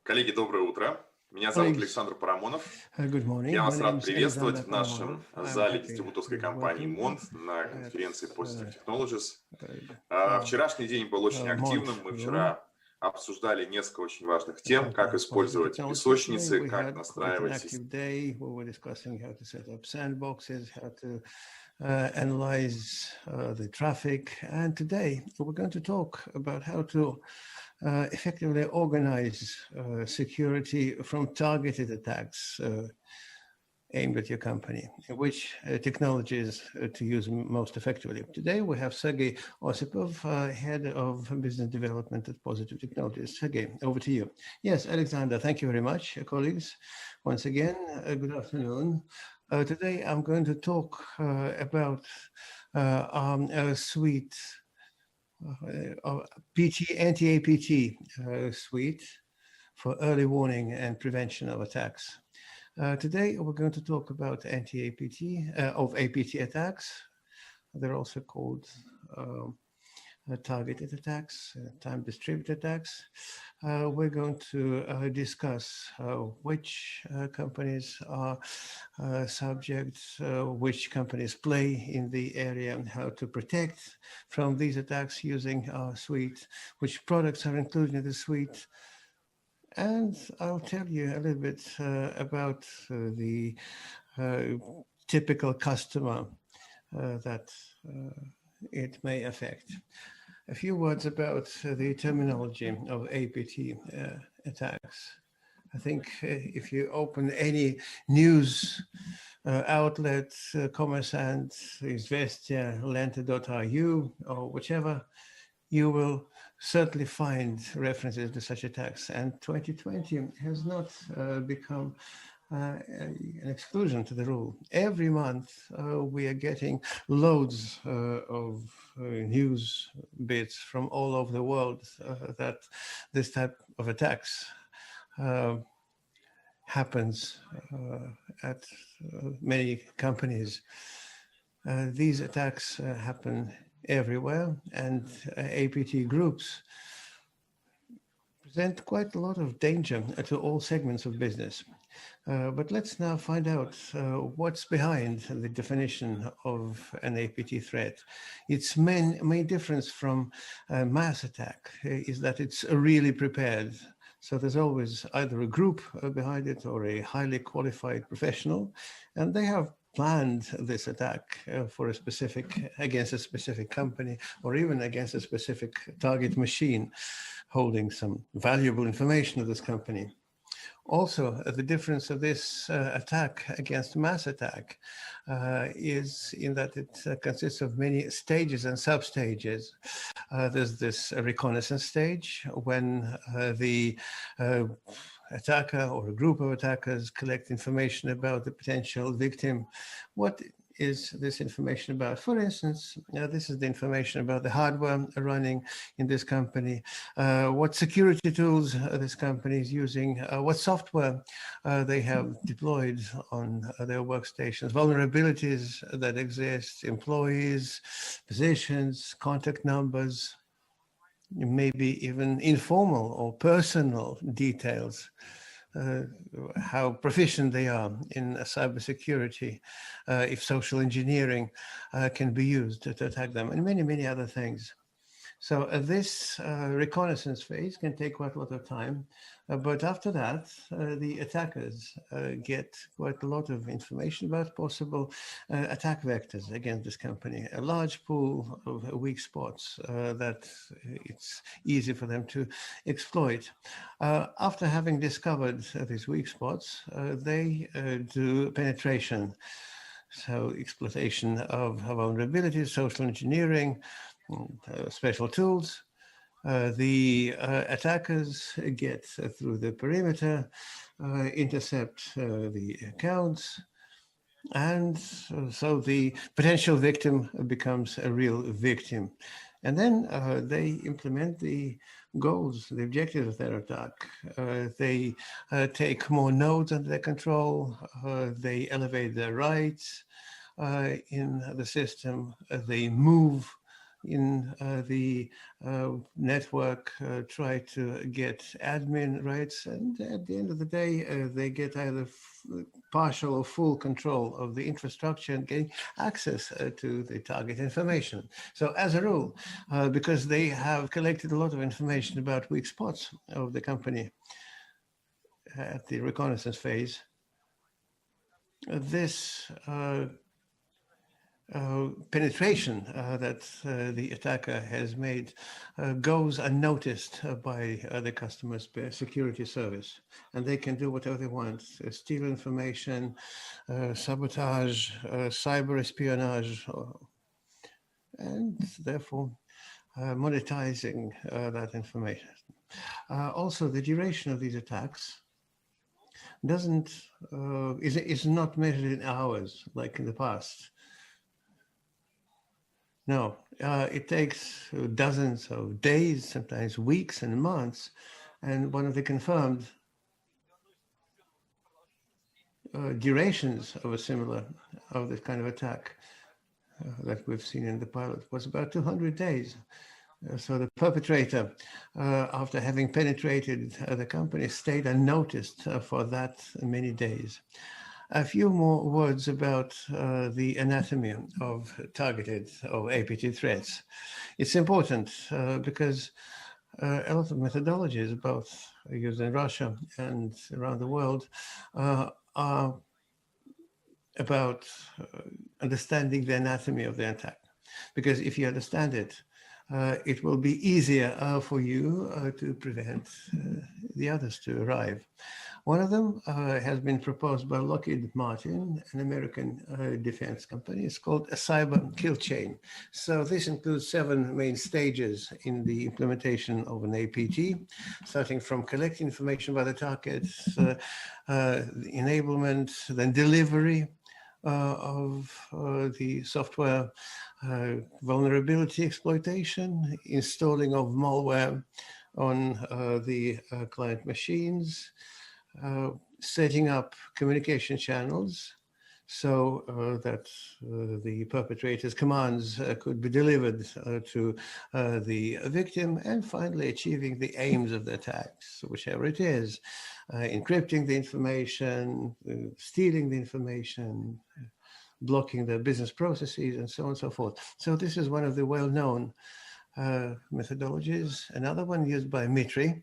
Коллеги, доброе утро. Меня зовут Colleagues, Александр Парамонов. good morning. Я My вас name рад is приветствовать Alexander в нашем Paramonov. I'm зале happy дистрибуторской to компании welcome МОНД you на at конференции Positive Technologies. uh, Вчерашний день был очень Mont активным. Мы room вчера обсуждали несколько очень важных тем, как at Positive использовать Technology. Yesterday песочницы, we как had quite an настраивать active day. We were discussing how to set up sandboxes, how to analyze the traffic. And today we're going to talk about how to effectively organize security from targeted attacks aimed at your company, which technologies to use most effectively. Today we have Sergey Osipov, Head of Business Development at Positive Technologies. Sergey, over to you. Yes, Alexander, thank you very much, colleagues. Once again, good afternoon. Today I'm going to talk about a suite Anti-APT suite for early warning and prevention of attacks. Today, we're going to talk about anti-APT, of APT attacks. They're also called targeted attacks, time-distributed attacks. We're going to discuss which companies are subjects, which companies play in the area, and how to protect from these attacks using our suite, which products are included in the suite. And I'll tell you a little bit about the typical customer that it may affect. A few words about the terminology of APT attacks. I think if you open any news outlet, Kommersant, Izvestia, Lenta.ru, or whichever, you will certainly find references to such attacks. And 2020 has not become an exclusion to the rule. Every month we are getting loads of news bits from all over the world that this type of attacks happens at many companies. These attacks happen everywhere, and APT groups present quite a lot of danger to all segments of business. But let's now find out what's behind the definition of an APT threat. Its main difference from a mass attack is that it's really prepared. So there's always either a group behind it or a highly qualified professional, and they have planned this attack against a specific company or even against a specific target machine holding some valuable information of this company. Also, the difference of this attack against mass attack is in that it consists of many stages and sub-stages. There's this reconnaissance stage when the attacker or a group of attackers collect information about the potential victim. What is this information about? For instance, this is the information about the hardware running in this company, what security tools this company is using, what software they have deployed on their workstations, vulnerabilities that exist, employees, positions, contact numbers, maybe even informal or personal details, how proficient they are in cybersecurity, if social engineering can be used to attack them, and many, many other things. So this reconnaissance phase can take quite a lot of time, but after that, the attackers get quite a lot of information about possible attack vectors against this company, a large pool of weak spots that it's easy for them to exploit. After having discovered these weak spots, they do penetration. So exploitation of vulnerabilities, social engineering, special tools. The attackers get through the perimeter, intercept the accounts, and so the potential victim becomes a real victim. And then they implement the goals, the objectives of their attack. They take more nodes under their control. They elevate their rights in the system. They move in the network try to get admin rights, and at the end of the day, they get either partial or full control of the infrastructure and getting access to the target information. So as a rule, because they have collected a lot of information about weak spots of the company at the reconnaissance phase, this penetration that the attacker has made goes unnoticed by the customer's security service. And they can do whatever they want, steal information, sabotage, cyber espionage, and therefore monetizing that information. Also, the duration of these attacks is not measured in hours like in the past. No, it takes dozens of days, sometimes weeks and months. And one of the confirmed durations of this kind of attack that we've seen in the pilot was about 200 days. So the perpetrator, after having penetrated the company, stayed unnoticed for that many days. A few more words about the anatomy of targeted or APT threats. It's important because a lot of methodologies, both used in Russia and around the world, are about understanding the anatomy of the attack. Because if you understand it, it will be easier for you to prevent the others to arrive. One of them has been proposed by Lockheed Martin, an American defense company. It's called a cyber kill chain. So this includes 7 main stages in the implementation of an APT, starting from collecting information by the targets, enablement, then delivery of the software, vulnerability exploitation, installing of malware on the client machines, setting up communication channels so that the perpetrator's commands could be delivered to the victim, and finally achieving the aims of the attacks, whichever it is, encrypting the information, stealing the information, blocking the business processes, and so on and so forth. So this is one of the well-known methodologies. Another one used by Mitri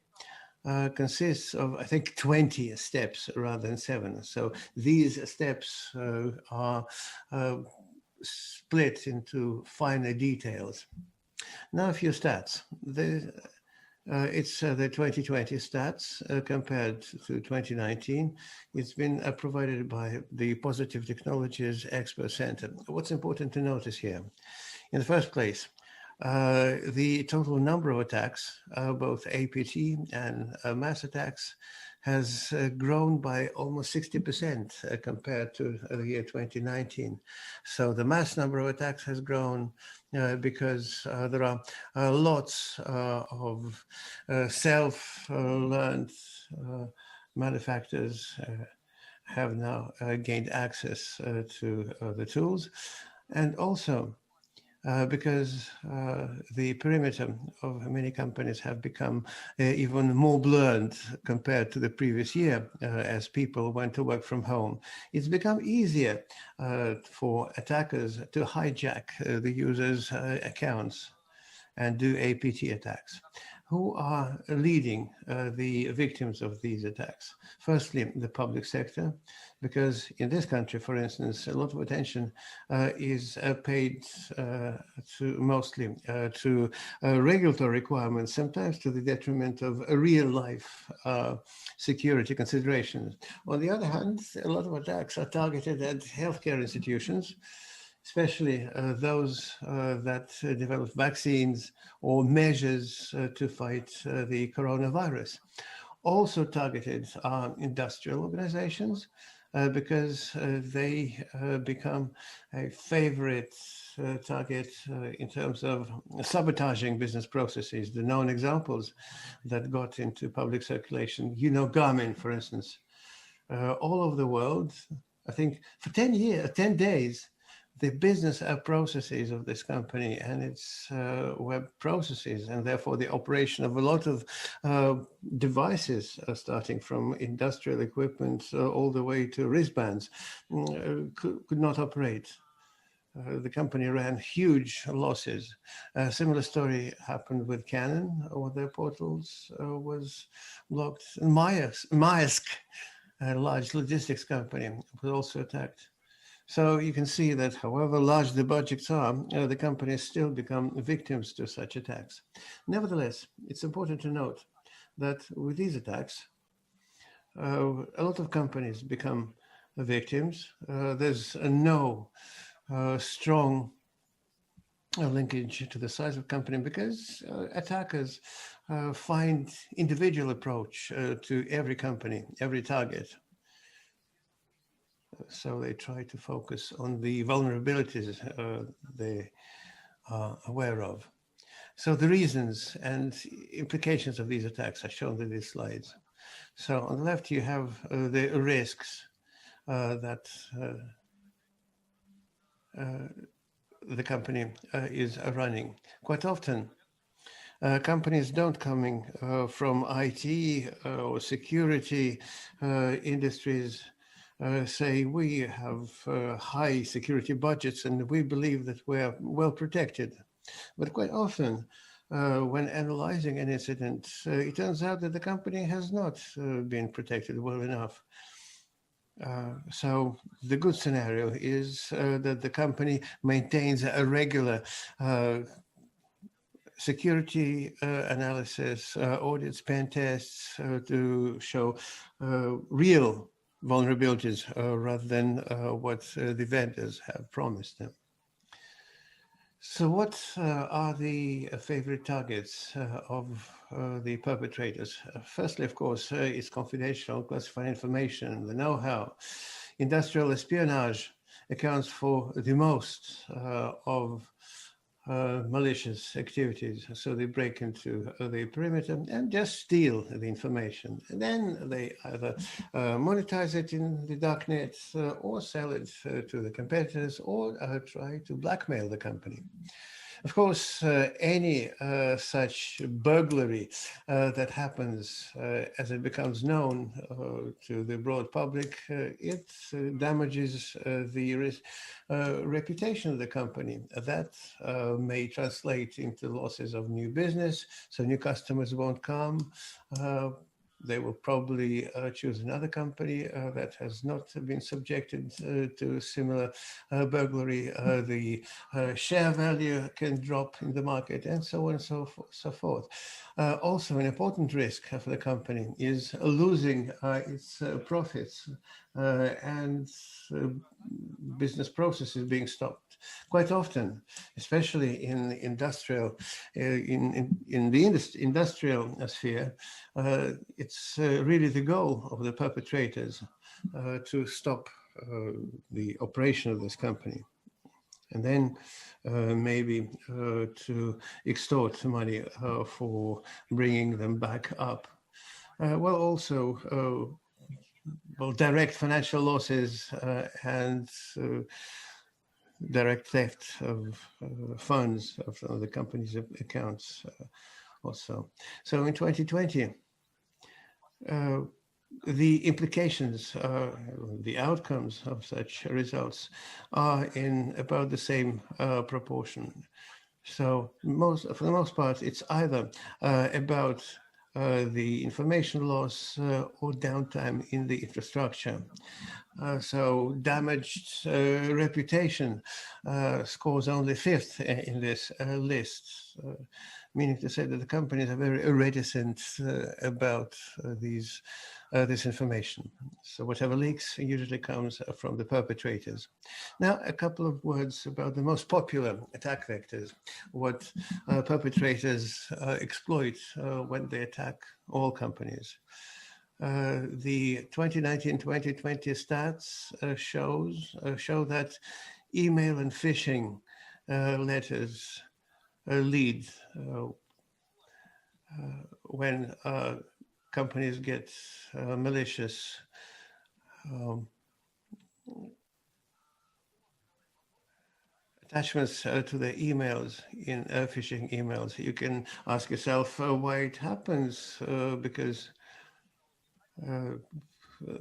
consists of, I think, 20 steps rather than 7. So these steps are split into finer details. Now a few stats. It's the 2020 stats compared to 2019. It's been provided by the Positive Technologies Expert Center. What's important to notice here? In the first place, the total number of attacks, both APT and mass attacks, has grown by almost 60% compared to the year 2019. So the mass number of attacks has grown because there are lots of self-learned manufacturers have now gained access to the tools, and also because the perimeter of many companies have become even more blurred compared to the previous year as people went to work from home. It's become easier for attackers to hijack the users' accounts and do APT attacks. Who are leading the victims of these attacks? Firstly, the public sector, because in this country, for instance, a lot of attention is paid mostly to regulatory requirements, sometimes to the detriment of real-life security considerations. On the other hand, a lot of attacks are targeted at healthcare institutions, especially those that develop vaccines or measures to fight the coronavirus. Also targeted are industrial organizations because they become a favorite target in terms of sabotaging business processes. The known examples that got into public circulation, Garmin, for instance, all over the world, I think for 10 days, the business processes of this company and its web processes, and therefore the operation of a lot of devices, starting from industrial equipment all the way to wristbands, could not operate. The company ran huge losses. A similar story happened with Canon, or their portals was blocked. And Maersk, a large logistics company, was also attacked. So you can see that however large the budgets are, the companies still become victims to such attacks. Nevertheless, it's important to note that with these attacks, a lot of companies become victims. There's no strong linkage to the size of company because attackers find individual approach to every company, every target. So they try to focus on the vulnerabilities they are aware of. So the reasons and implications of these attacks are shown in these slides. So on the left, you have the risks that the company is running. Quite often, companies don't coming from IT or security industries say we have high security budgets and we believe that we're well protected. But quite often, when analyzing an incident, it turns out that the company has not been protected well enough. So the good scenario is that the company maintains a regular security analysis, audits, pen tests to show real vulnerabilities rather than what the vendors have promised them. So what are the favorite targets of the perpetrators? Firstly, of course, it's confidential, classified information, the know-how. Industrial espionage accounts for the most of malicious activities. So they break into the perimeter and just steal the information. And then they either monetize it in the darknet or sell it to the competitors or try to blackmail the company. Of course, any such burglary that happens as it becomes known to the broad public, it damages the reputation of the company. That may translate into losses of new business, so new customers won't come. They will probably choose another company that has not been subjected to similar burglary. The share value can drop in the market and so on and so forth. Also, an important risk for the company is losing its profits and business processes being stopped. Quite often, especially in industrial, in the industrial sphere, it's really the goal of the perpetrators to stop the operation of this company, and then maybe to extort money for bringing them back up. Well, also, well, direct financial losses and direct theft of funds from the company's accounts also. So in 2020, the implications, the outcomes of such results are in about the same proportion. So for the most part, it's either about the information loss or downtime in the infrastructure. So damaged reputation scores only fifth in this list, meaning to say that the companies are very reticent about this information. So whatever leaks usually comes from the perpetrators. Now, a couple of words about the most popular attack vectors, what perpetrators exploit when they attack all companies. The 2019-2020 stats show that email and phishing letters lead when companies get malicious attachments to the emails in phishing emails. You can ask yourself why it happens, because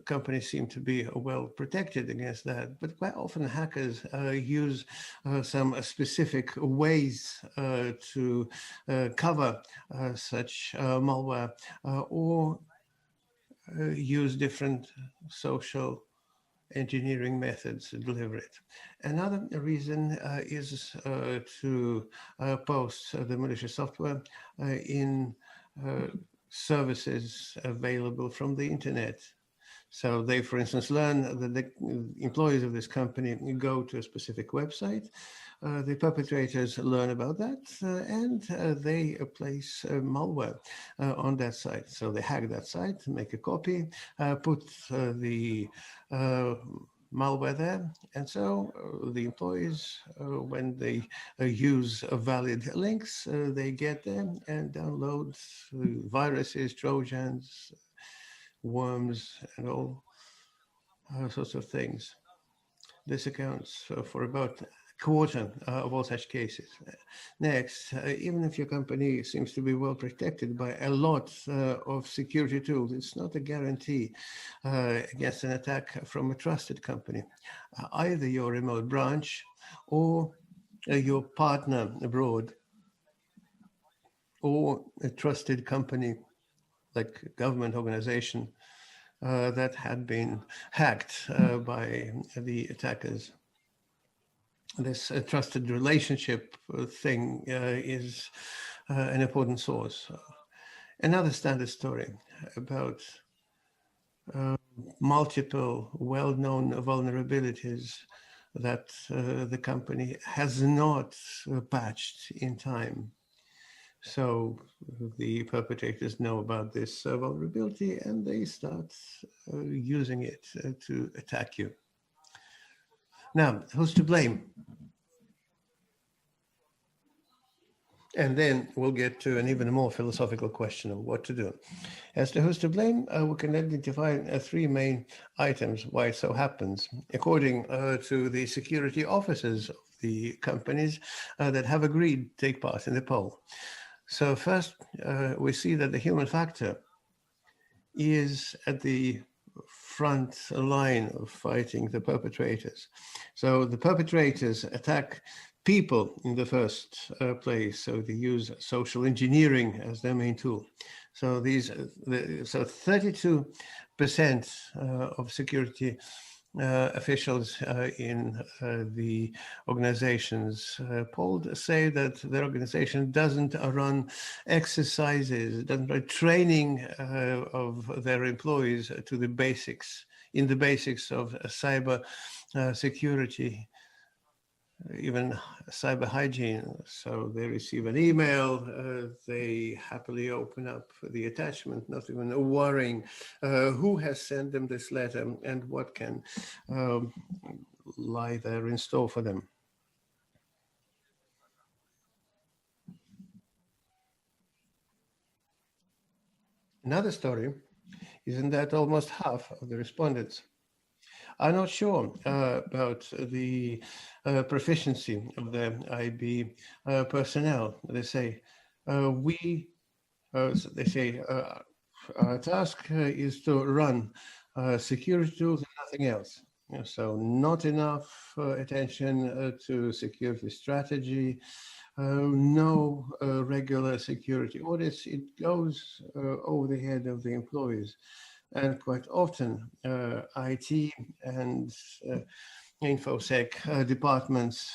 companies seem to be well protected against that, but quite often hackers use some specific ways to cover such malware, or use different social engineering methods to deliver it. Another reason is to post the malicious software in services available from the internet. So they, for instance, learn that the employees of this company go to a specific website. The perpetrators learn about that, and they place malware on that site. So they hack that site, make a copy, put the malware there. And so the employees, when they use valid links, they get them and download viruses, Trojans, worms, and all sorts of things. This accounts for about a quarter of all such cases. Next, even if your company seems to be well protected by a lot of security tools, it's not a guarantee against an attack from a trusted company. Either your remote branch or your partner abroad, or a trusted company like a government organization that had been hacked by the attackers. This trusted relationship thing is an important source. Another standard story about multiple well-known vulnerabilities that the company has not patched in time. So the perpetrators know about this vulnerability and they start using it to attack you. Now, who's to blame? And then we'll get to an even more philosophical question of what to do. As to who's to blame, we can identify three main items why it so happens, according to the security officers of the companies that have agreed to take part in the poll. So first, we see that the human factor is at the front line of fighting the perpetrators. So the perpetrators attack people in the first place. So they use social engineering as their main tool. So 32% of security officials in the organizations polled say that their organization doesn't run exercises, doesn't run training of their employees to the basics, in the basics of cyber security, even cyber hygiene. So they receive an email, they happily open up the attachment, not even worrying who has sent them this letter and what can lie there in store for them. Another story is in that almost half of the respondents are not sure about the proficiency of the IB personnel. They say, our task is to run security tools and nothing else. So not enough attention to security strategy, no regular security audits. It goes over the head of the employees. And quite often, IT and InfoSec departments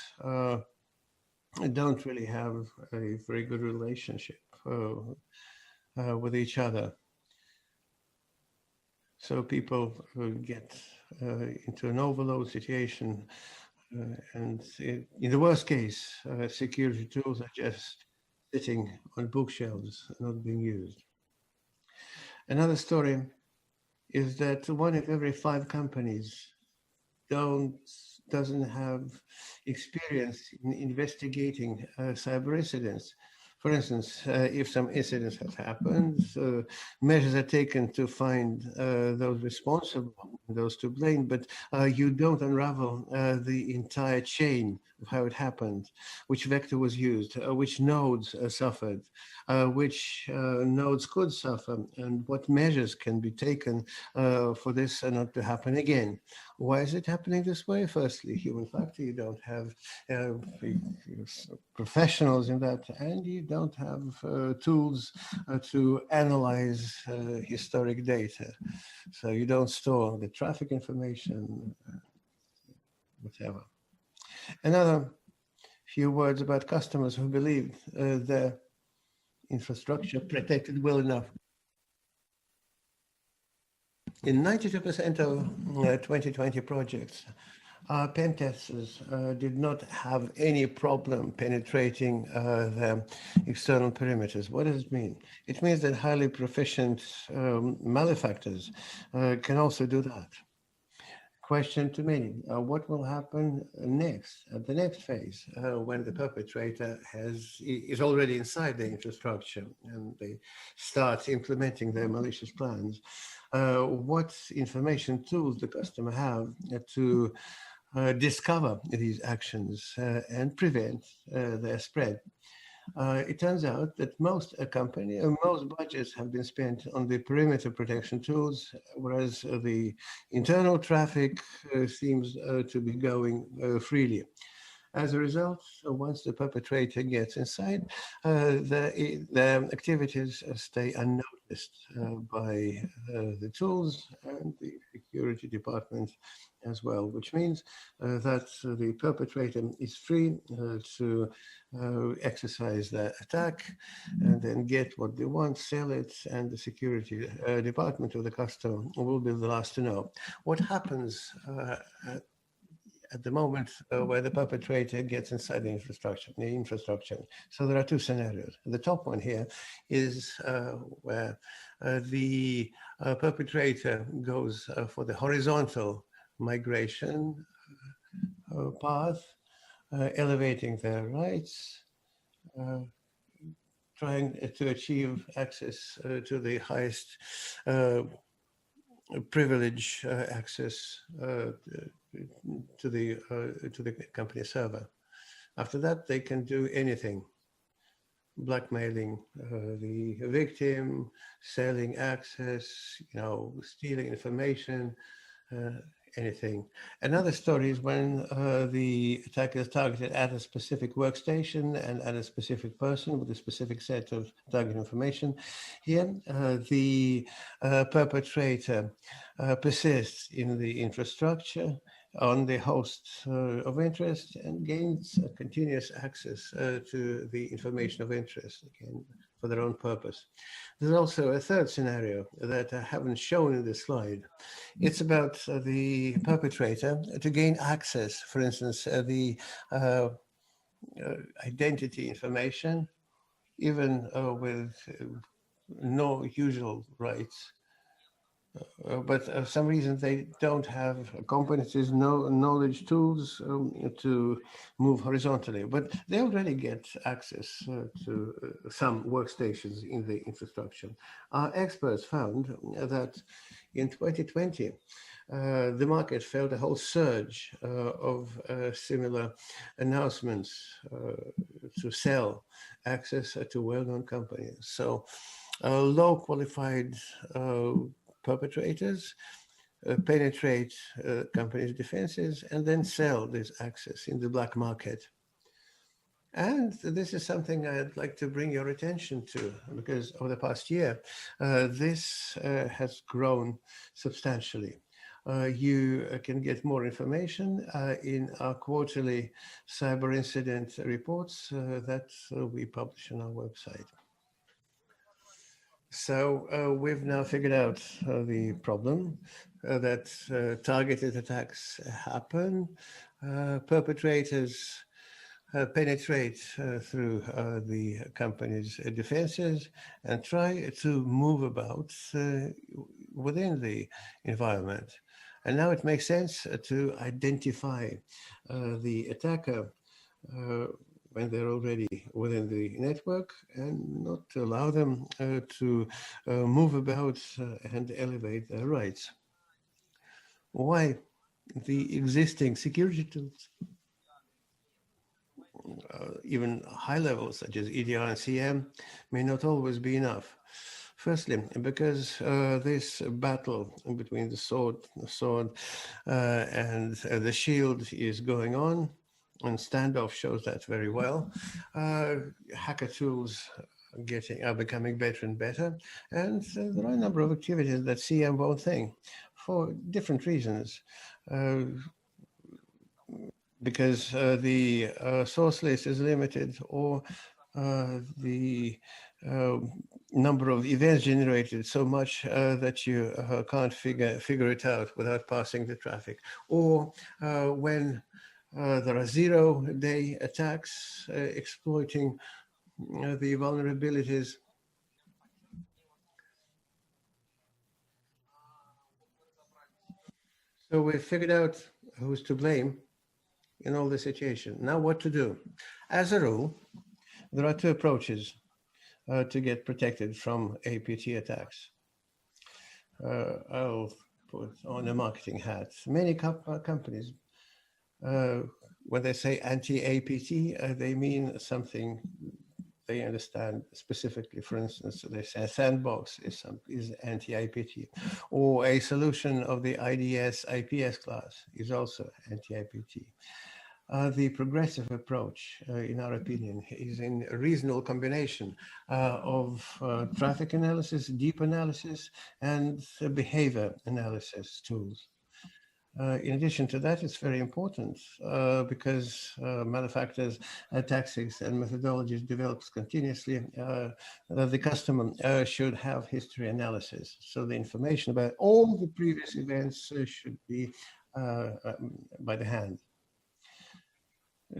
don't really have a very good relationship with each other. So people get into an overload situation, and in the worst case, security tools are just sitting on bookshelves, not being used. Another story is that 1 in every 5 companies doesn't have experience in investigating cyber incidents. For instance, if some incidents have happened, measures are taken to find those responsible, those to blame, but you don't unravel the entire chain of how it happened, which vector was used, which nodes suffered, which nodes could suffer, and what measures can be taken for this not to happen again. Why is it happening this way? Firstly, human factor, you don't have professionals in that, and you don't have tools to analyze historic data. So you don't store the traffic information, whatever. Another few words about customers who believed their infrastructure protected well enough. In 92% of 2020 projects, our pen testers did not have any problem penetrating the external perimeters. What does it mean? It means that highly proficient malefactors can also do that. Question to many, what will happen next, at the next phase, when the perpetrator is already inside the infrastructure and they start implementing their malicious plans? What information tools the customer have to discover these actions and prevent their spread? It turns out that most budgets have been spent on the perimeter protection tools, whereas the internal traffic seems to be going freely. As a result, once the perpetrator gets inside, the activities stay unnoticed by the tools and the security department as well, which means that the perpetrator is free to exercise the attack and then get what they want, sell it, and the security department of the customer will be the last to know. What happens at the moment where the perpetrator gets inside the infrastructure? So there are two scenarios. The top one here is where the perpetrator goes for the horizontal migration path, elevating their rights, trying to achieve access to the highest privilege access to the company server. After that, they can do anything: blackmailing the victim, selling access, stealing information, anything. Another story is when the attacker is targeted at a specific workstation and at a specific person with a specific set of target information. Here, the perpetrator persists in the infrastructure on the host of interest and gains continuous access to the information of interest, again, for their own purpose. There's also a third scenario that I haven't shown in this slide. It's about the perpetrator to gain access, for instance, the identity information, even with no usual rights. But for some reason they don't have competencies, no knowledge tools to move horizontally, but they already get access to some workstations in the infrastructure. Our experts found that in 2020, the market felt a whole surge of similar announcements to sell access to well-known companies. So low qualified perpetrators penetrate companies' defenses and then sell this access in the black market. And this is something I'd like to bring your attention to, because over the past year, this has grown substantially. You can get more information in our quarterly cyber incident reports that we publish on our website. So we've now figured out the problem that targeted attacks happen. Perpetrators penetrate through the company's defenses and try to move about within the environment. And now it makes sense to identify the attacker when they're already within the network and not to allow them to move about and elevate their rights. Why the existing security tools even high levels such as EDR and SIEM may not always be enough. Firstly, because this battle between the sword and the shield is going on, and standoff shows that very well. Hacker tools are becoming better and better, and there are a number of activities that SIEM won't think for different reasons. Because the source list is limited, or the number of events generated so much that you can't figure it out without passing the traffic, or when there are zero-day attacks exploiting the vulnerabilities. So we figured out who's to blame in all the situation. Now what to do? As a rule, there are two approaches to get protected from APT attacks. I'll put on a marketing hat. Many companies, when they say anti-APT, they mean something they understand specifically. For instance, they say a sandbox is anti-APT, or a solution of the IDS IPS class is also anti-APT. The progressive approach, in our opinion, is in a reasonable combination of traffic analysis, deep analysis, and behavior analysis tools. In addition to that, it's very important because manufacturers' tactics and methodologies develop continuously. The customer should have history analysis. So the information about all the previous events should be by the hand,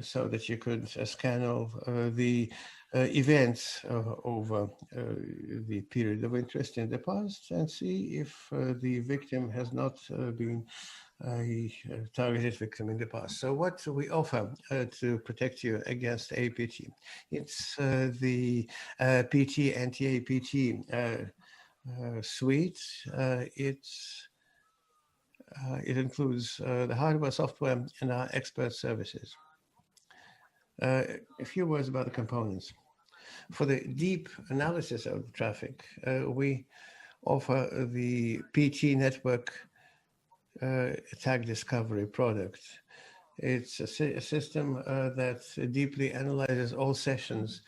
so that you could scan all the events over the period of interest in the past and see if the victim has not been a targeted victim in the past. So what we offer to protect you against APT? It's the PT Anti-APT suite. It includes the hardware, software, and our expert services. A few words about the components. For the deep analysis of the traffic, we offer the PT network attack discovery product. It's a system that deeply analyzes all sessions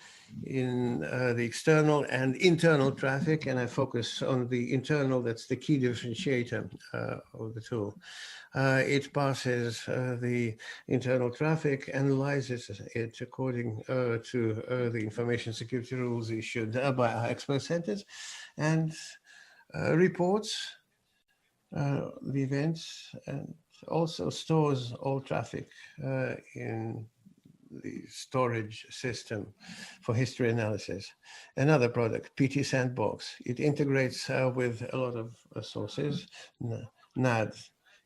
in the external and internal traffic, and I focus on the internal. That's the key differentiator of the tool. It passes the internal traffic, analyzes it according to the information security rules issued by our expert centers, and reports the events, and also stores all traffic in the storage system for history analysis. Another product, PT Sandbox. It integrates with a lot of sources, NAD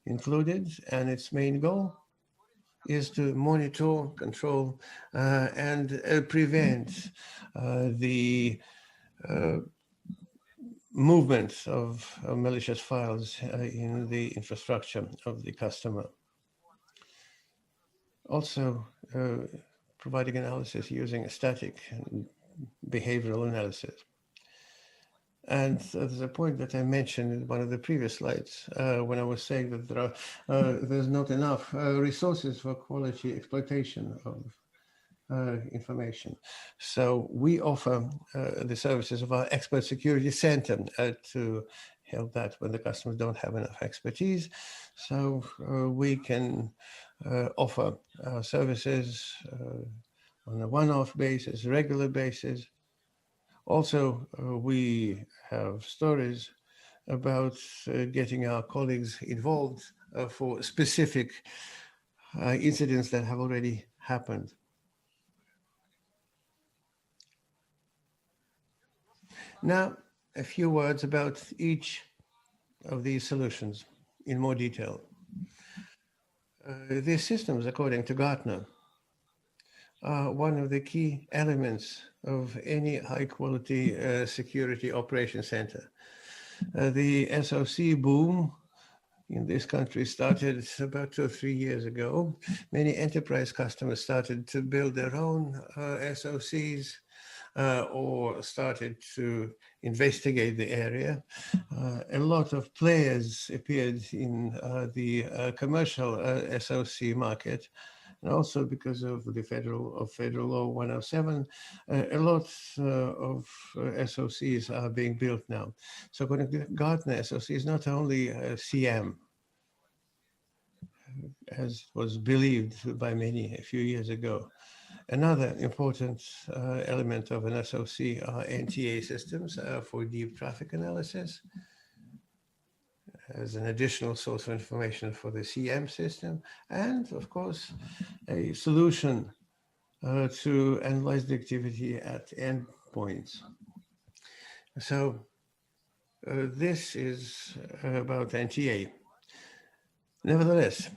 included, and its main goal is to monitor, control, and prevent the movement of malicious files in the infrastructure of the customer. Also, providing analysis using static behavioral analysis. And there's a point that I mentioned in one of the previous slides when I was saying that there's not enough resources for quality exploitation of information. So we offer the services of our expert security center to help that when the customers don't have enough expertise. So we can offer services on a one-off basis, regular basis. Also, we have stories about getting our colleagues involved for specific incidents that have already happened. Now, a few words about each of these solutions in more detail. These systems, according to Gartner, are one of the key elements of any high-quality security operation center. The SOC boom in this country started about 2 or 3 years ago. Many enterprise customers started to build their own SOCs or started to investigate the area. A lot of players appeared in the commercial SOC market. And also because of the federal law 107, a lot of SOCs are being built now. So according to Gartner, SOC is not only SIEM, as was believed by many a few years ago. Another important element of an SOC are NTA systems for deep traffic analysis, as an additional source of information for the SIEM system, and of course, a solution to analyze the activity at endpoints. So this is about NTA. Nevertheless,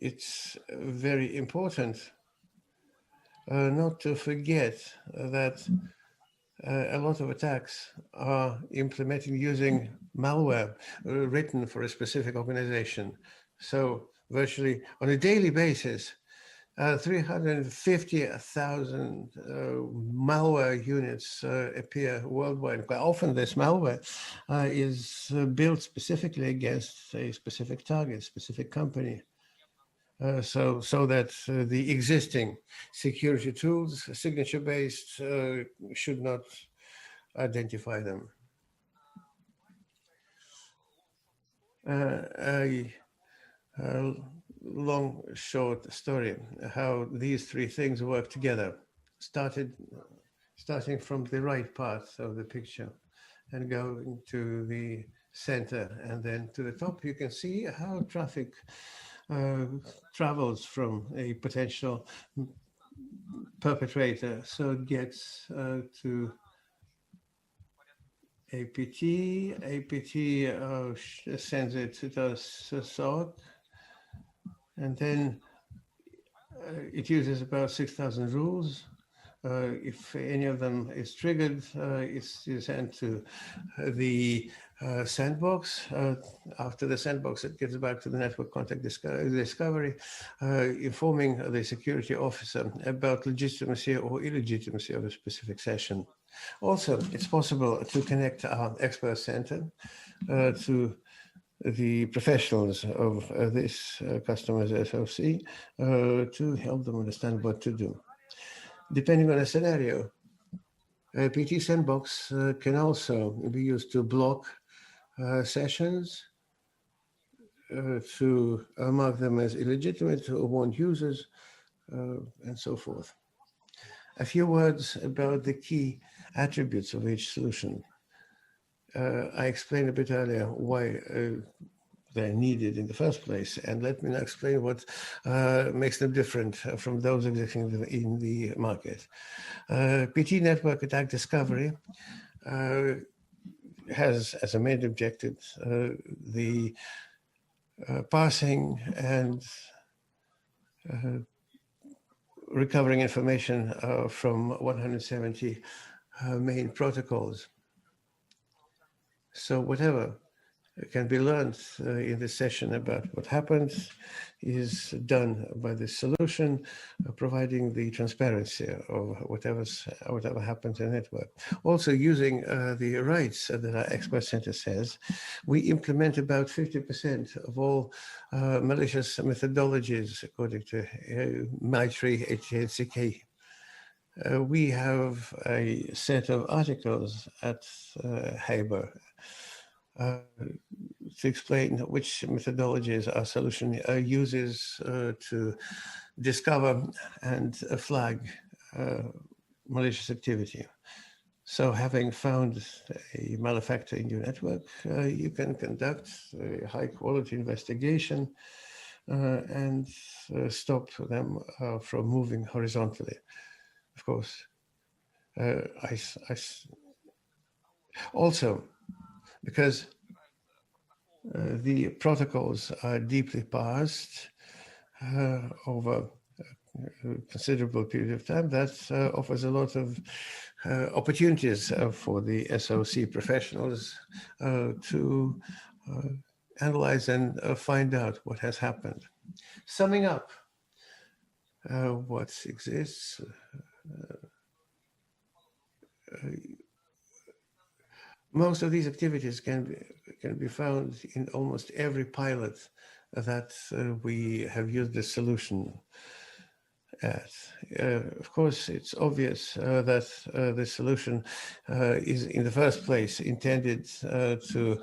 it's very important not to forget that a lot of attacks are implemented using malware written for a specific organization. So virtually on a daily basis, 350,000 malware units appear worldwide. Quite often this malware is built specifically against a specific target, specific company. So that the existing security tools, signature-based, should not identify them. A long, short story, how these three things work together, starting from the right part of the picture and going to the center and then to the top. You can see how traffic travels from a potential perpetrator. So it gets to APT. APT sends it to the SOC, and then it uses about 6,000 rules. If any of them is triggered, it's sent to the sandbox. After the sandbox, it gets back to the network contact discovery, informing the security officer about legitimacy or illegitimacy of a specific session. Also, it's possible to connect our expert center to the professionals of this customer's SOC to help them understand what to do. Depending on the scenario, PT Sandbox can also be used to block sessions, to mark them as illegitimate, to warn users, and so forth. A few words about the key attributes of each solution. I explained a bit earlier why they're needed in the first place, and let me now explain what makes them different from those existing in the market. PT Network Attack Discovery has as a main objective the parsing and recovering information from 170 main protocols. So whatever can be learned in this session about what happens is done by this solution, providing the transparency of whatever happens in the network. Also using the rights that our expert center says, we implement about 50% of all malicious methodologies according to MITRE HTCK. We have a set of articles at Haber to explain which methodologies our solution uses to discover and flag malicious activity. So having found a malefactor in your network, you can conduct a high-quality investigation and stop them from moving horizontally. Of course, also, because the protocols are deeply parsed over a considerable period of time, that offers a lot of opportunities for the SOC professionals to analyze and find out what has happened. Summing up what exists, most of these activities can be found in almost every pilot that we have used this solution at. Of course, it's obvious that this solution is in the first place intended to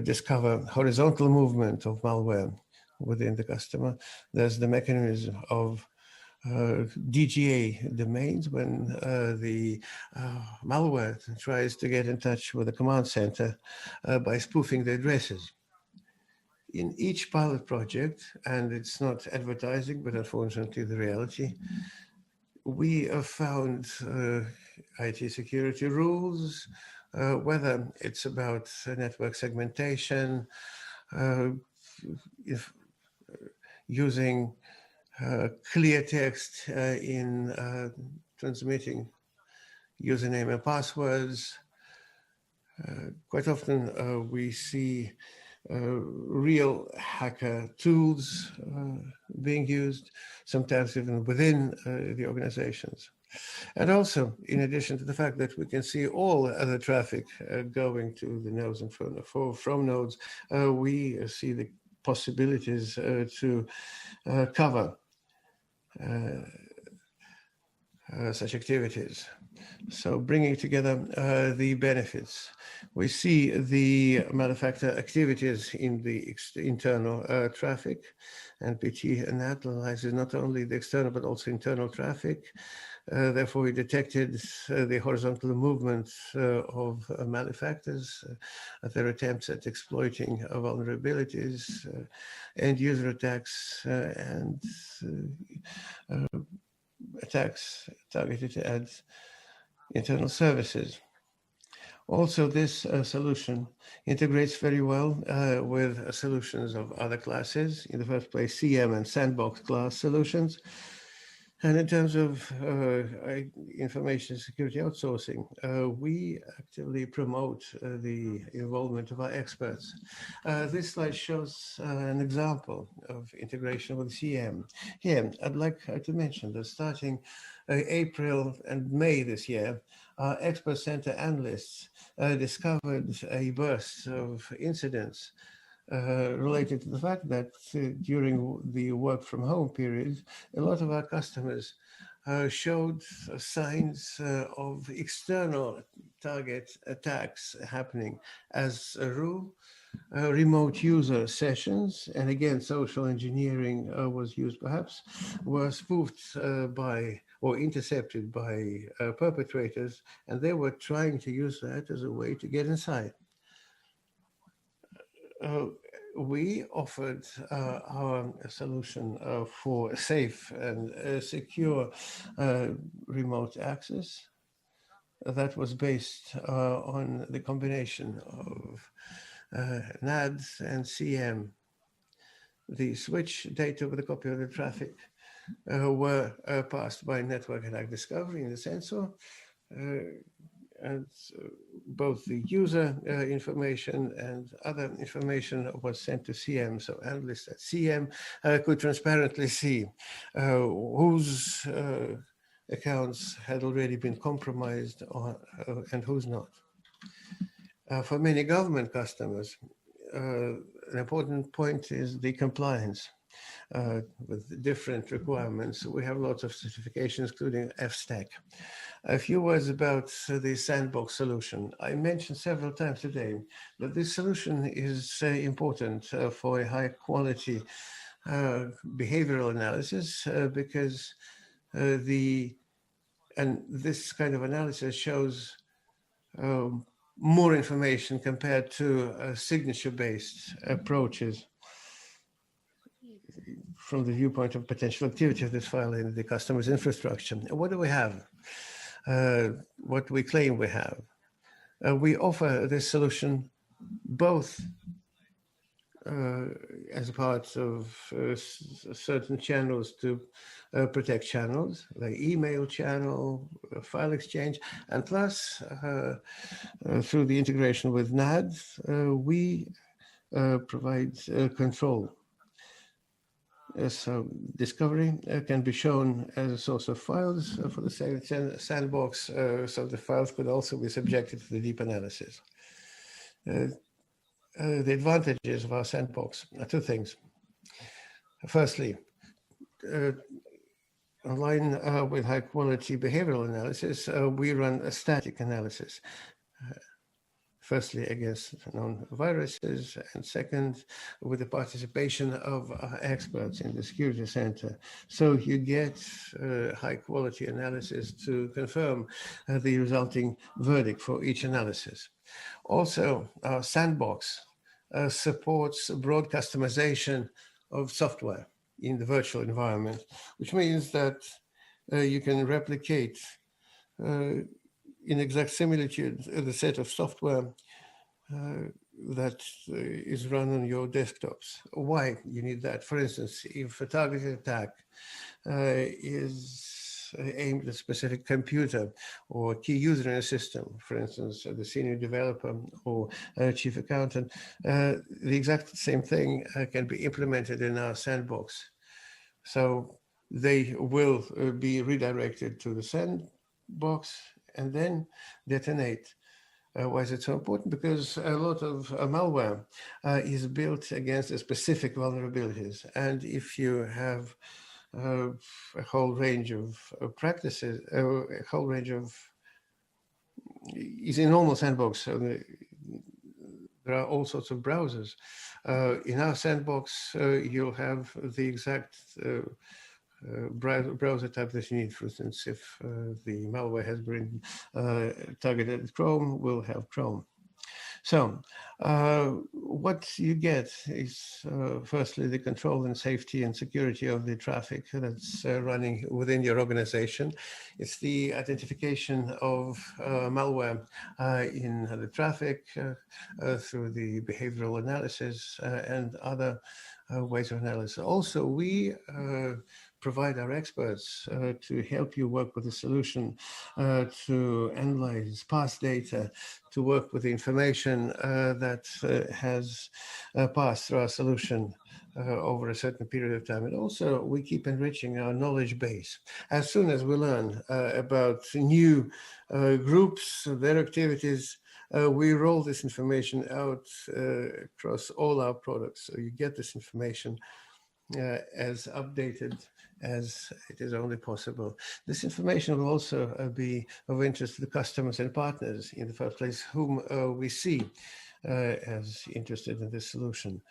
discover horizontal movement of malware within the customer. There's the mechanism of DGA domains when the malware tries to get in touch with the command center by spoofing the addresses. In each pilot project, and it's not advertising, but unfortunately the reality, we have found IT security rules, whether it's about network segmentation, if using clear text in transmitting username and passwords. Quite often we see real hacker tools being used, sometimes even within the organizations. And also, in addition to the fact that we can see all other traffic going to the nodes and from nodes, we see the possibilities to cover such activities. So bringing together the benefits. We see the malefactor activities in the internal traffic, and PT analyzes not only the external but also internal traffic. Therefore, we detected the horizontal movement of malefactors, their attempts at exploiting vulnerabilities, end user attacks, and attacks targeted at internal services. Also, this solution integrates very well with solutions of other classes. In the first place, SIEM and sandbox class solutions. And in terms of information security outsourcing, we actively promote the involvement of our experts. This slide shows an example of integration with SIEM. Here, I'd like to mention that starting April and May this year, our expert center analysts discovered a burst of incidents related to the fact that during the work from home period, a lot of our customers showed signs of external target attacks happening. As a rule, remote user sessions, and again, social engineering was used perhaps, were spoofed by or intercepted by perpetrators, and they were trying to use that as a way to get inside. We offered our solution for safe and secure remote access that was based on the combination of NADs and SIEM. The switch data with a copy of the traffic were passed by network attack discovery in the sensor, and both the user information and other information was sent to SIEM. So analysts at SIEM could transparently see whose accounts had already been compromised and whose not. For many government customers, an important point is the compliance with different requirements. We have lots of certifications, including FSTAC. A few words about the sandbox solution. I mentioned several times today that this solution is important for a high quality behavioral analysis because this kind of analysis shows more information compared to signature-based approaches from the viewpoint of potential activity of this file in the customer's infrastructure. What do we have? What we claim we have. We offer this solution both as a part of certain channels to protect channels, like email channel, file exchange, and plus through the integration with NAD, we provides control. So discovery can be shown as a source of files for the sandbox, so the files could also be subjected to the deep analysis. The advantages of our sandbox are two things. Firstly, online with high quality behavioral analysis, we run a static analysis. Firstly, against known viruses, and second, with the participation of experts in the security center. So you get high quality analysis to confirm the resulting verdict for each analysis. Also, our sandbox supports broad customization of software in the virtual environment, which means that you can replicate in exact similitude the set of software that is run on your desktops. Why you need that? For instance, if a targeted attack is aimed at a specific computer or key user in a system, for instance, the senior developer or chief accountant, the exact same thing can be implemented in our sandbox. So they will be redirected to the sandbox and then detonate. Why is it so important? Because a lot of malware is built against specific vulnerabilities. And if you have a whole range of practices, a whole range of, is a normal sandbox, so there are all sorts of browsers. In our sandbox, you'll have the exact browser type that you need. For instance, if the malware has been targeted at Chrome, we'll have Chrome. So what you get is firstly the control and safety and security of the traffic that's running within your organization. It's the identification of malware in the traffic through the behavioral analysis and other ways of analysis. Also, we provide our experts to help you work with the solution, to analyze past data, to work with the information that has passed through our solution over a certain period of time. And also, we keep enriching our knowledge base. As soon as we learn about new groups, their activities, we roll this information out across all our products. So you get this information as updated as it is only possible. This information will also be of interest to the customers and partners in the first place, whom we see as interested in this solution.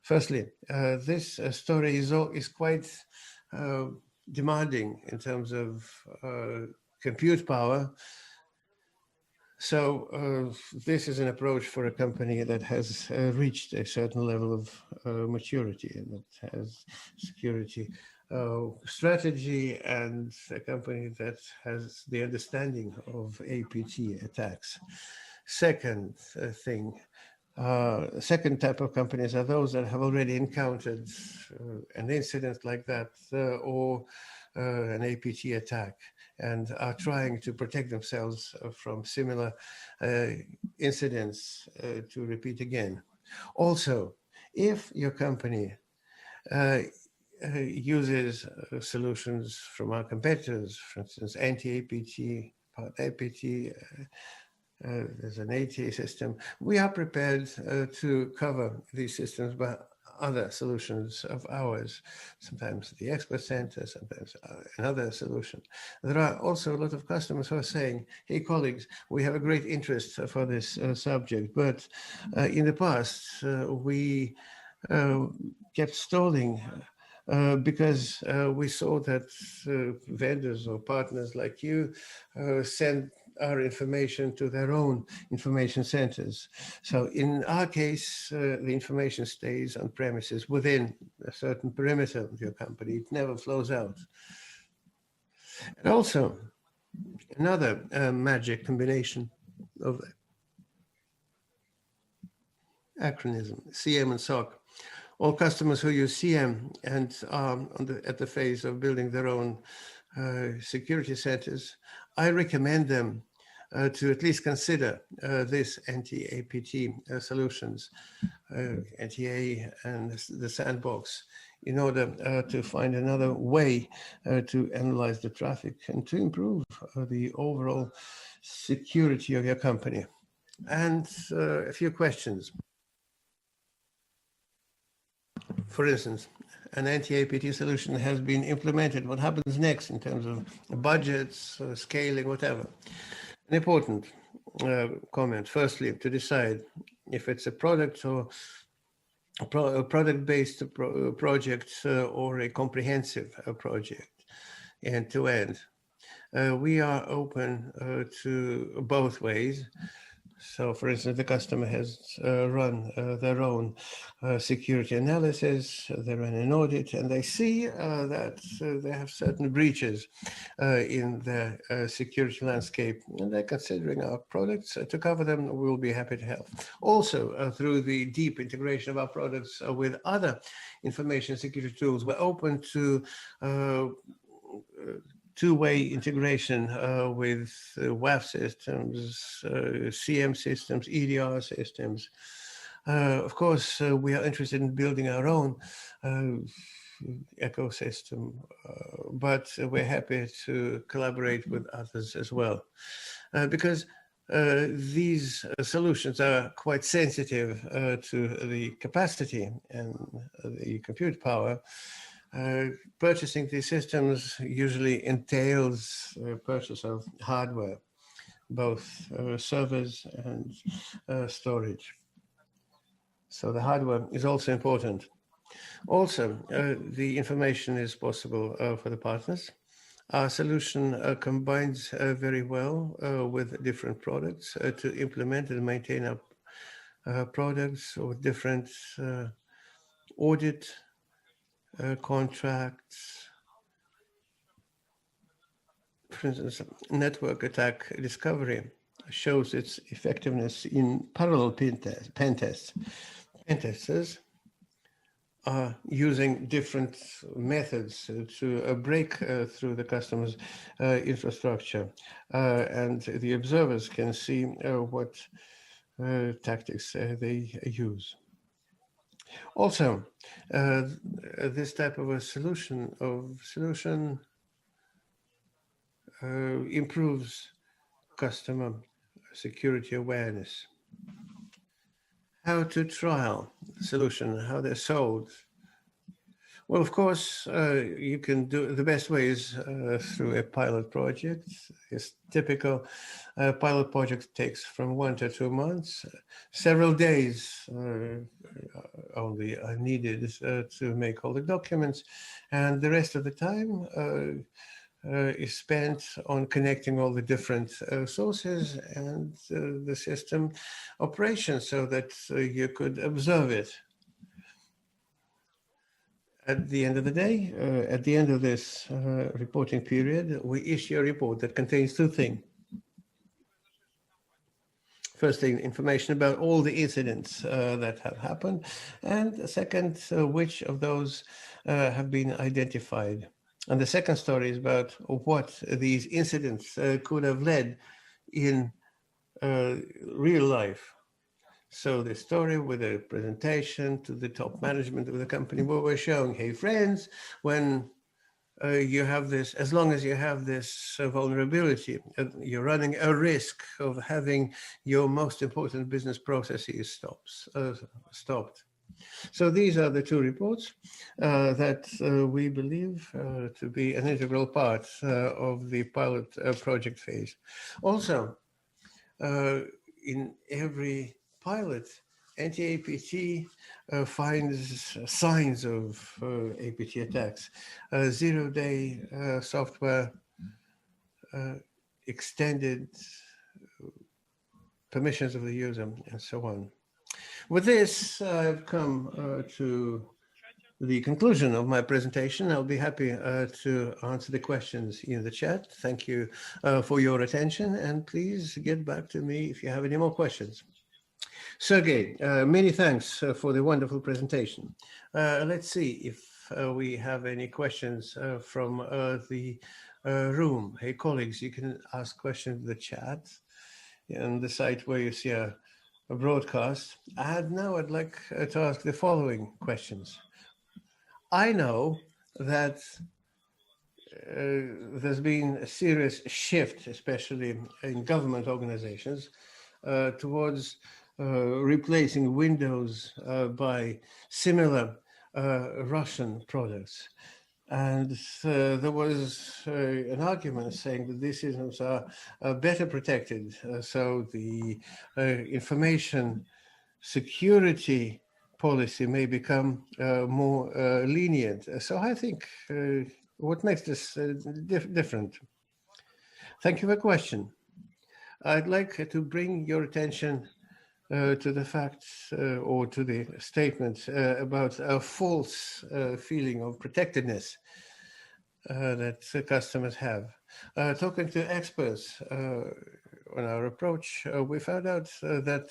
Firstly, this story is quite demanding in terms of compute power. So this is an approach for a company that has reached a certain level of maturity and that has security strategy, and a company that has the understanding of APT attacks. Second thing, second type of companies are those that have already encountered an incident like that or an APT attack and are trying to protect themselves from similar incidents to repeat again. Also, if your company uses solutions from our competitors, for instance, Anti-APT, APT, there's an ATA system, we are prepared to cover these systems by other solutions of ours, sometimes the expert center, sometimes another solution. There are also a lot of customers who are saying, hey colleagues, we have a great interest for this subject, but in the past we kept stalling because we saw that vendors or partners like you send our information to their own information centers. So in our case, the information stays on premises within a certain perimeter of your company. It never flows out. And also, another magic combination of acronym, SIEM and SOC. All customers who use SIEM and are at the phase of building their own security centers, I recommend them to at least consider this anti-APT solutions, anti-A and the sandbox, in order to find another way to analyze the traffic and to improve the overall security of your company. And a few questions. For instance, an anti-APT solution has been implemented. What happens next in terms of budgets, scaling, whatever? An important comment. Firstly, to decide if it's a product or a product-based project or a comprehensive project, end-to-end. We are open to both ways. So, for instance, the customer has run their own security analysis, they run an audit, and they see that they have certain breaches in the security landscape, and they're considering our products to cover them. We'll be happy to help. Also, through the deep integration of our products with other information security tools, we're open to two-way integration with WAF systems, SIEM systems, EDR systems. Of course, we are interested in building our own ecosystem, but we're happy to collaborate with others as well. Because these solutions are quite sensitive to the capacity and the compute power. Purchasing these systems usually entails purchase of hardware, both servers and storage. So the hardware is also important. Also, the information is possible for the partners. Our solution combines very well with different products to implement and maintain our products with different audit contracts. For instance, network attack discovery shows its effectiveness in parallel pen tests. Pen testers are using different methods to break through the customer's infrastructure, and the observers can see what tactics they use. Also, this type of a solution improves customer security awareness. How to trial the solution, how they're sold. Well, of course, you can do the best way is through a pilot project. It's typical. Pilot project takes from 1 to 2 months. Several days only are needed to make all the documents, and the rest of the time is spent on connecting all the different sources and the system operations so that you could observe it. At the end of the day, at the end of this reporting period, we issue a report that contains two things. First thing, information about all the incidents that have happened, and second, which of those have been identified. And the second story is about what these incidents could have led in real life. So the story with a presentation to the top management of the company, where we're showing, hey friends, when you have this, as long as you have this vulnerability, you're running a risk of having your most important business processes stopped. So these are the two reports that we believe to be an integral part of the pilot project phase. Also, in every pilot, Anti-APT finds signs of APT attacks, zero-day software, extended permissions of the user, and so on. With this, I've come to the conclusion of my presentation. I'll be happy to answer the questions in the chat. Thank you for your attention, and please get back to me if you have any more questions. Sergey, many thanks for the wonderful presentation. Let's see if we have any questions from the room. Hey, colleagues, you can ask questions in the chat. in the site where you see a broadcast. And now I'd like to ask the following questions. I know that there's been a serious shift, especially in government organizations, towards replacing Windows by similar Russian products. And there was an argument saying that these systems are better protected, so the information security policy may become more lenient. So I think what makes this different? Thank you for the question. I'd like to bring your attention to the facts or to the statement about a false feeling of protectedness that customers have. Talking to experts on our approach, we found out that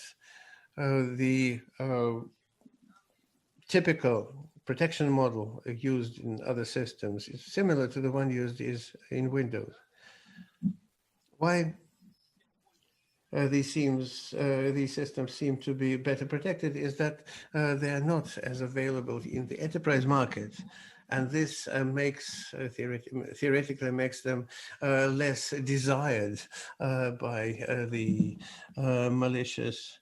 the typical protection model used in other systems is similar to the one used in Windows. Why these systems seem to be better protected is that they are not as available in the enterprise market, and this theoretically makes them less desired by the malicious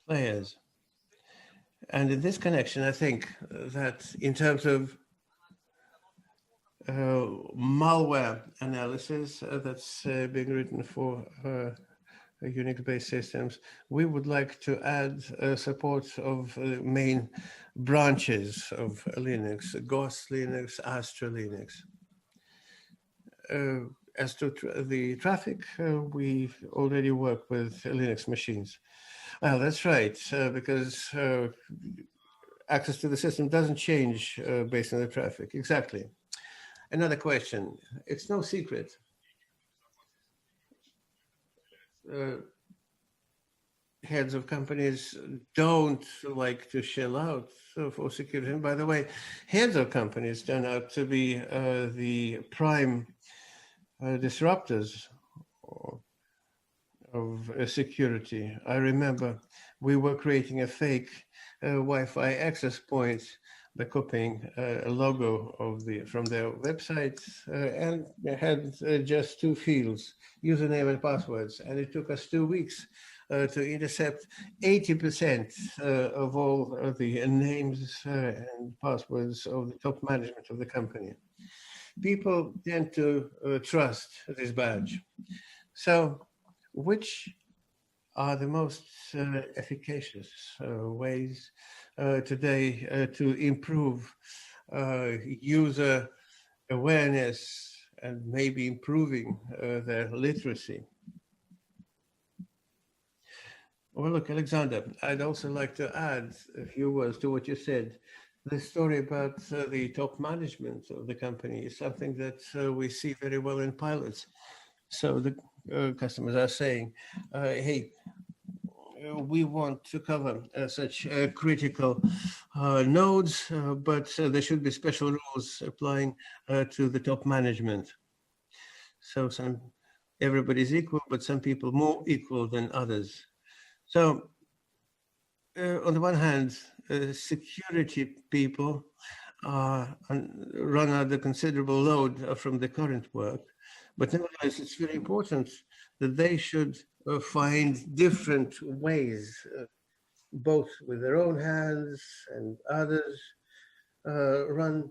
players. And in this connection, I think that in terms of malware analysis that's being written for Unix-based systems, we would like to add support of main branches of Linux, GOS Linux, Astra Linux. As to the traffic, we already work with Linux machines. Well, that's right, because access to the system doesn't change based on the traffic. Exactly. Another question. It's no secret. Heads of companies don't like to shell out for security. And by the way, heads of companies turn out to be the prime disruptors of security. I remember we were creating a fake Wi-Fi access point by copying a logo from their website and had just 2 fields, username and passwords. And it took us 2 weeks to intercept 80% of all of the names and passwords of the top management of the company. People tend to trust this badge. So which are the most efficacious ways today to improve user awareness and maybe improving their literacy? Well, look, Alexander, I'd also like to add a few words to what you said. The story about the top management of the company is something that we see very well in pilots. So the customers are saying, hey, we want to cover such critical nodes, but there should be special rules applying to the top management. So everybody's equal, but some people more equal than others. So on the one hand, security people run under considerable load from the current work, but nevertheless, it's very important that they should find different ways, both with their own hands and others, run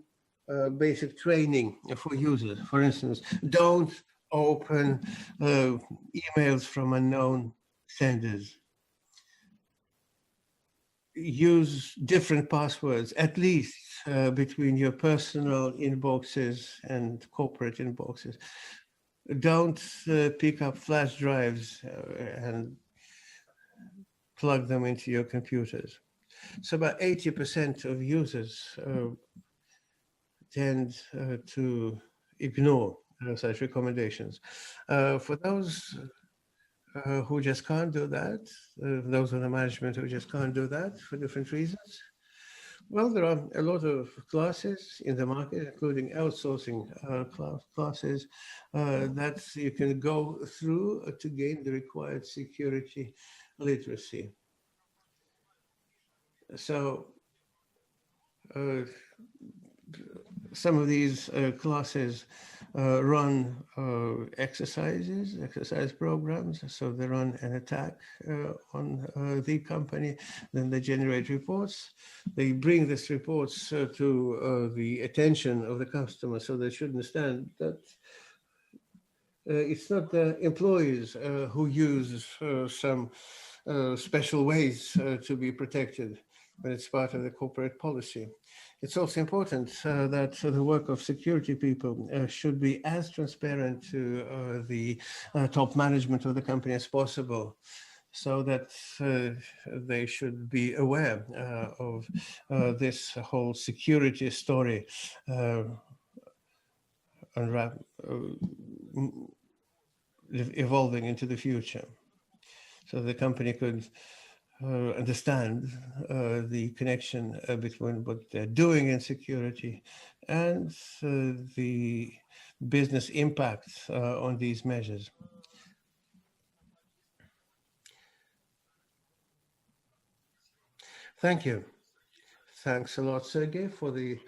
basic training for users. For instance, don't open emails from unknown senders. Use different passwords, at least between your personal inboxes and corporate inboxes. Don't pick up flash drives and plug them into your computers. So about 80% of users tend to ignore such recommendations. For those who just can't do that, those on the management who just can't do that for different reasons, Well, there are a lot of classes in the market, including outsourcing classes that you can go through to gain the required security literacy. So some of these classes run exercise programs. So they run an attack on the company, then they generate reports. They bring these reports to the attention of the customer, so they should understand that it's not the employees who use some special ways to be protected, but it's part of the corporate policy. It's also important that the work of security people should be as transparent to the top management of the company as possible, so that they should be aware of this whole security story evolving into the future. So the company could understand the connection between what they're doing in security and the business impact on these measures. Thank you. Thanks a lot, Sergey, for the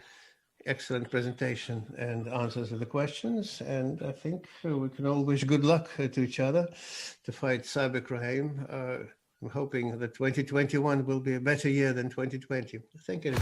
excellent presentation and answers to the questions. And I think we can all wish good luck to each other to fight cybercrime. I'm hoping that 2021 will be a better year than 2020. Thank you.